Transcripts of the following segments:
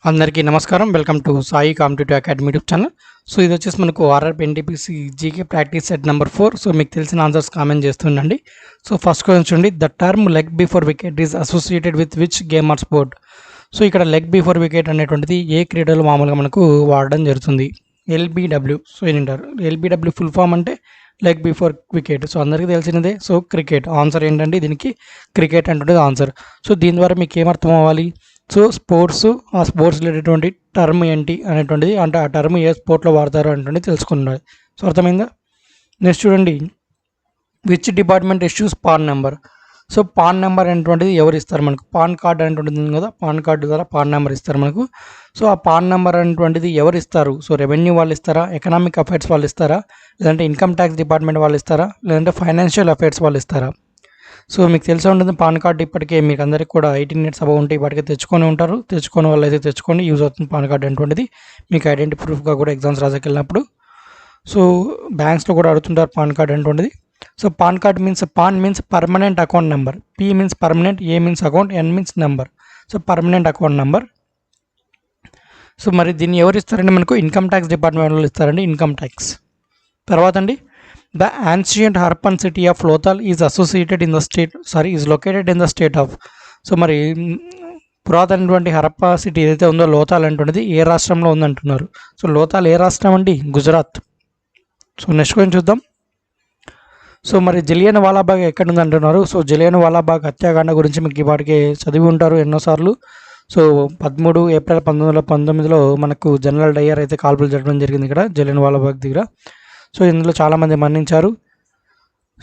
అందరికీ నమస్కారం. Welcome to Sai competitive academy YouTube channel. So ఇది వచ్చేసి మనకు RRB NTPC GK practice set number 4. So మీకు తెలిసిన ఆన్సర్స్ కామెంట్ చేస్తుండండి. సో ఫస్ట్ క్వశ్చన్ చూడండి, the term leg before wicket is associated with which game or sport. So ఇక్కడ leg before wicket అనేటువంటిది ఏ క్రీడలో మామూలుగా మనకు వాడడం జరుగుతుంది? ఎల్బిడబ్ల్యూ. సో ఏంటారు ఎల్బిడబ్ల్యూ ఫుల్ ఫామ్ అంటే లెగ్ బిఫోర్ వికెట్. సో అందరికీ తెలిసినదే. సో క్రికెట్ ఆన్సర్ ఏంటంటే దీనికి క్రికెట్ అంటే ఆన్సర్. సో దీని ద్వారా మీకు ఏమర్థం అవ్వాలి? సో స్పోర్ట్స్, ఆ స్పోర్ట్స్ రిలేటెడ్ టర్మ్ ఏంటి అనేటువంటిది, అంటే ఆ టర్మ్ ఏ స్పోర్ట్లో వాడతారు అనేటువంటిది తెలుసుకున్నాడు. సో అర్థమైందా? నెక్స్ట్ చూడండి, which department issues pan number. So pan number అనేటువంటిది ఎవరు ఇస్తారు మనకు? పాన్ కార్డ్ అనేటువంటిది ఉంది కదా, పాన్ కార్డు ద్వారా పాన్ నెంబర్ ఇస్తారు మనకు. సో ఆ పాన్ నెంబర్ అనేటువంటిది ఎవరు ఇస్తారు? సో రెవెన్యూ వాళ్ళు ఇస్తారా, ఎకనామిక్ అఫైర్స్ వాళ్ళు ఇస్తారా, లేదంటే ఇన్కమ్ ట్యాక్స్ డిపార్ట్మెంట్ వాళ్ళు ఇస్తారా, లేదంటే ఫైనాన్షియల్ అఫైర్స్ వాళ్ళు ఇస్తారా? సో మీకు తెలిసి ఉంటుంది పాన్ కార్డు ఇప్పటికే మీకు అందరికీ కూడా 18 ఇయర్స్ అబౌవ్ ఉంటే ఇప్పటికే తెచ్చుకొని ఉంటారు. తెచ్చుకునే వాళ్ళు అయితే తెచ్చుకొని యూజ్ అవుతుంది పాన్ కార్డు అనేటువంటిది మీకు ఐడెంటిటీ ప్రూఫ్గా కూడా ఎగ్జామ్స్ రాజకెళ్ళినప్పుడు. సో బ్యాంక్స్లో కూడా అడుగుతుంటారు పాన్ కార్డు అనేటువంటిది. So PAN card means permanent account number. P means permanent, A means account, N means number. So permanent account number. So మరి దీన్ని ఎవరు ఇస్తారండి మనకు? ఇన్కమ్ ట్యాక్స్ డిపార్ట్మెంట్ వాళ్ళు ఇస్తారండి, ఇన్కమ్ ట్యాక్స్. తర్వాత అండి, the ancient Harappan city of Lothal is associated in the state, is located in the state of. So మరి పురాతనటువంటి హరప్పా సిటీ ఏదైతే ఉందో లోతాల్ అంటున్నది ఏ రాష్ట్రంలో ఉందంటున్నారు? సో లోతాల్ ఏ రాష్ట్రం అండి? గుజరాత్. సో నెక్స్ట్ క్వశ్చన్ చూద్దాం. సో మరి జలియన్ వాలాబాగ్ ఎక్కడ ఉంది అంటున్నారు? సో జలియన్ వాలాబాగ్ హత్యాకాండ గురించి మీకు ఇప్పటికే చదివి ఉంటారు ఎన్నోసార్లు. సో 13 ఏప్రిల్ 1919లో మనకు జనరల్ డయ్యర్ అయితే కాల్పులు జరపడం జరిగింది ఇక్కడ జలియన్ వాలాబాగ్ దగ్గర. సో ఇందులో చాలామంది మరణించారు.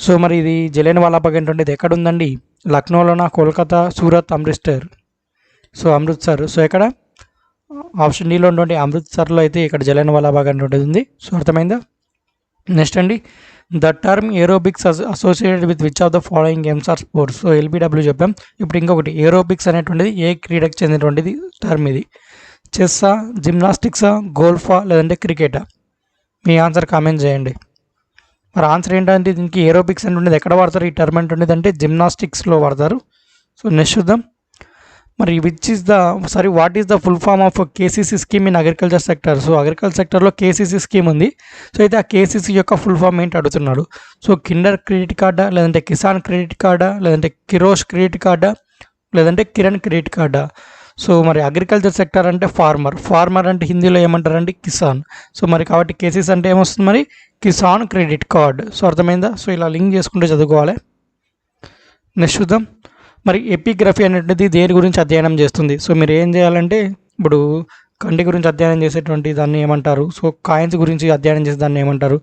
సో మరి ఇది జలియన్ వాలాబాగ్ ఏంటంటే ఎక్కడ ఉందండి? లక్నోలోనా, కోల్కతా, సూరత్, అమృత్సర్. సో అమృత్సర్. సో ఎక్కడ? ఆప్షన్ డీలో ఉన్నటువంటి అమృత్సర్లో అయితే ఇక్కడ జలియన్ వాలాబాగ్ అనేటువంటిది ఉంది. సో అర్థమైందా? నెక్స్ట్ అండి, the term aerobics associated with which of the following games or sports. So LBW చెప్పాం. ఇప్పుడు ఇంకొకటి, ఏరోబిక్స్ అనేటువంటిది ఏ క్రీడకు చెందినటువంటిది టర్మ్ ఇది? చెస్సా, జిమ్నాస్టిక్సా, గోల్ఫా, లేదంటే క్రికెటా? మీ ఆన్సర్ కామెంట్ చేయండి. మరి ఆన్సర్ ఏంటంటే దీనికి ఏరోబిక్స్ అంటే ఎక్కడ వాడతారు ఈ టర్మ్ అంటే జిమ్నాస్టిక్స్లో వాడతారు. సో నెక్స్ట్ చూద్దాం. మరి what is the full form of KCC scheme in agriculture sector. So agriculture సెక్టర్లో కేసీసీ స్కీమ్ ఉంది. సో అయితే ఆ కేసీసీ యొక్క ఫుల్ ఫామ్ ఏంటి అడుగుతున్నాడు. సో కిండర్ క్రెడిట్ కార్డా, లేదంటే కిసాన్ క్రెడిట్ కార్డా, లేదంటే కిరోష్ క్రెడిట్ కార్డా, లేదంటే కిరణ్ క్రెడిట్ కార్డా? సో మరి అగ్రికల్చర్ సెక్టర్ అంటే ఫార్మర్ అంటే హిందీలో ఏమంటారండి? కిసాన్. సో మరి కాబట్టి కేసీస్ అంటే ఏమొస్తుంది మరి? Kisan credit card. సో అర్థమైందా? సో ఇలా లింక్ చేసుకుంటూ చదువుకోవాలి. నెక్స్ట్ చూద్దాం. మరి ఎపిగ్రఫీ అనేటువంటిది దేని గురించి అధ్యయనం చేస్తుంది? సో మీరు ఏం చేయాలంటే ఇప్పుడు కంటి గురించి అధ్యయనం చేసేటువంటి దాన్ని ఏమంటారు? సో కాయిన్స్ గురించి అధ్యయనం చేసే దాన్ని ఏమంటారు?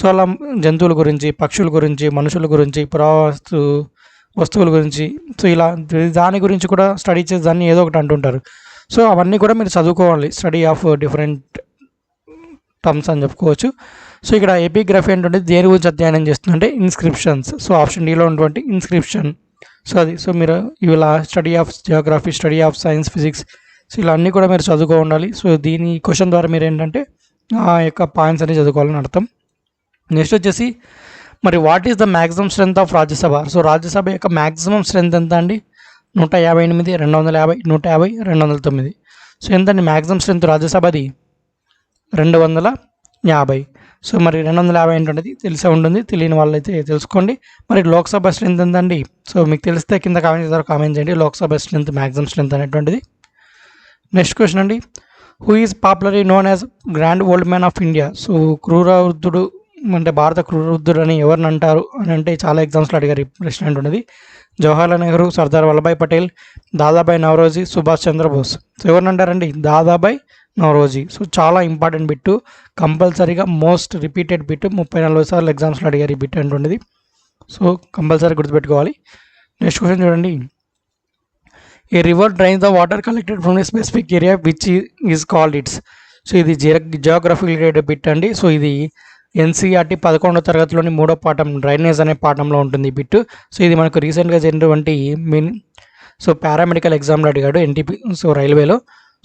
సో అలా జంతువుల గురించి, పక్షుల గురించి, మనుషుల గురించి, పురావస్తు వస్తువుల గురించి, సో ఇలా దాని గురించి కూడా స్టడీ చేసి దాన్ని ఏదో ఒకటి అంటుంటారు. సో అవన్నీ కూడా మీరు చదువుకోవాలి, స్టడీ ఆఫ్ డిఫరెంట్ టర్మ్స్ అని చెప్పుకోవచ్చు. సో ఇక్కడ ఎపిగ్రఫీ అంటే దేని గురించి అధ్యయనం చేస్తుందంటే ఇన్స్క్రిప్షన్స్. సో ఆప్షన్ డీలో ఉన్నటువంటి ఇన్స్క్రిప్షన్. సో అది. సో మీరు ఇలా study of Geography, study of science, physics, so ఇలా అన్నీ కూడా మీరు చదువుకో ఉండాలి. సో దీని క్వశ్చన్ ద్వారా మీరు ఏంటంటే ఆ యొక్క పాయింట్స్ అన్ని చదువుకోవాలని అర్థం. నెక్స్ట్ వచ్చేసి మరి what is the maximum strength of Rajya Sabha. So Rajya Sabha యొక్క మ్యాక్సిమం స్ట్రెంత్ ఎంత అండి? 158, 250, 150, 209. సో ఎంతండి మ్యాక్సిమం స్ట్రెంత్ రాజ్యసభది? 250. సో మరి 250 ఏంటంటే తెలిసే ఉంటుంది, తెలియని వాళ్ళైతే తెలుసుకోండి. మరి లోక్సభ స్ట్రెంత్ ఎంతండి? సో మీకు తెలిస్తే కింద కామెంట్ చేయండి లోక్సభ స్ట్రెంత్, మ్యాక్సిమం స్ట్రెంత్ అనేటువంటిది. నెక్స్ట్ క్వశ్చన్ అండి, who is popularly known as grand old man of India. So క్రూరవృద్ధుడు అంటే భారత క్రూరవృద్ధుడు అని ఎవరిని అంటారు అని అంటే చాలా ఎగ్జామ్స్లో అడిగారు ఈ ప్రశ్న అంటున్నది. జవహర్లాల్ నెహ్రూ, సర్దార్ వల్లభాయ్ పటేల్, దాదాబాయ్ నవరోజీ, సుభాష్ చంద్రబోస్. సో ఎవరిని అంటారండి? దాదాబాయ్ నవరోజీ. సో చాలా ఇంపార్టెంట్ బిట్టు, కంపల్సరీగా మోస్ట్ రిపీటెడ్ బిట్, 34 సార్లు ఎగ్జామ్స్లో అడిగారు ఈ బిట్ అంటున్నది. సో కంపల్సరీ గుర్తుపెట్టుకోవాలి. నెక్స్ట్ క్వశ్చన్ చూడండి, a river drains the water collected from a specific area which is called its. So ఇది జియోగ్రఫీ రిలేటెడ్ బిట్ అండి. సో ఇది ఎన్సీఆర్టీ 11వ తరగతిలోని 3వ పాఠం డ్రైనేజ్ అనే పాఠంలో ఉంటుంది ఈ బిట్. సో ఇది మనకు రీసెంట్గా జరిగినటువంటి పారామెడికల్ ఎగ్జామ్లో అడిగాడు ఎన్టీపీ, సో రైల్వేలో.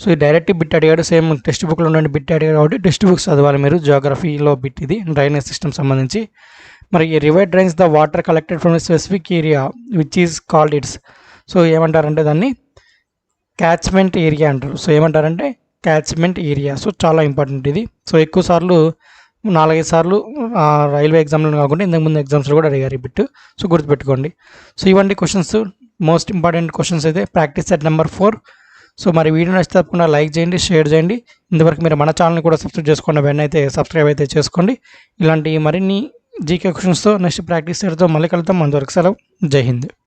సో ఈ డైరెక్ట్ బిట్ అడిగాడు, సేమ్ టెక్స్ట్ బుక్లో ఉండే బిట్ అడిగాడు కాబట్టి టెక్స్ట్ బుక్స్ చదవాలి మీరు. జియోగ్రఫీలో బిట్ ఇది, డ్రైనేజ్ సిస్టమ్ సంబంధించి. మరి ఈ river drains the water collected from specific area which is called its. So ఏమంటారంటే దాన్ని క్యాచ్మెంట్ ఏరియా అంటారు. సో ఏమంటారంటే క్యాచ్మెంట్ ఏరియా. సో చాలా ఇంపార్టెంట్ ఇది. సో ఎక్కువ సార్లు 4-5 సార్లు రైల్వే ఎగ్జామ్లో కాకుండా ఇంతకుముందు ఎగ్జామ్స్లో కూడా అడిగారు ఈ బిట్. సో గుర్తుపెట్టుకోండి. సో ఇవన్నీ క్వశ్చన్స్, మోస్ట్ ఇంపార్టెంట్ క్వశ్చన్స్ అయితే ప్రాక్టీస్ సెట్ నెంబర్ 4. సో మరి వీడియో నచ్చితే తప్పకుండా లైక్ చేయండి, షేర్ చేయండి. ఇంతవరకు మీరు మన ఛానల్ని కూడా సబ్స్క్రైబ్ చేసుకోండి, వెంటనే అయితే సబ్స్క్రైబ్ అయితే చేసుకోండి. ఇలాంటి మరిన్ని జీకే క్వశ్చన్స్తో నెక్స్ట్ ప్రాక్టీస్ సెట్తో మళ్ళీ కలుద్దాం. అంతవరకు సెలవు. జై హింద్.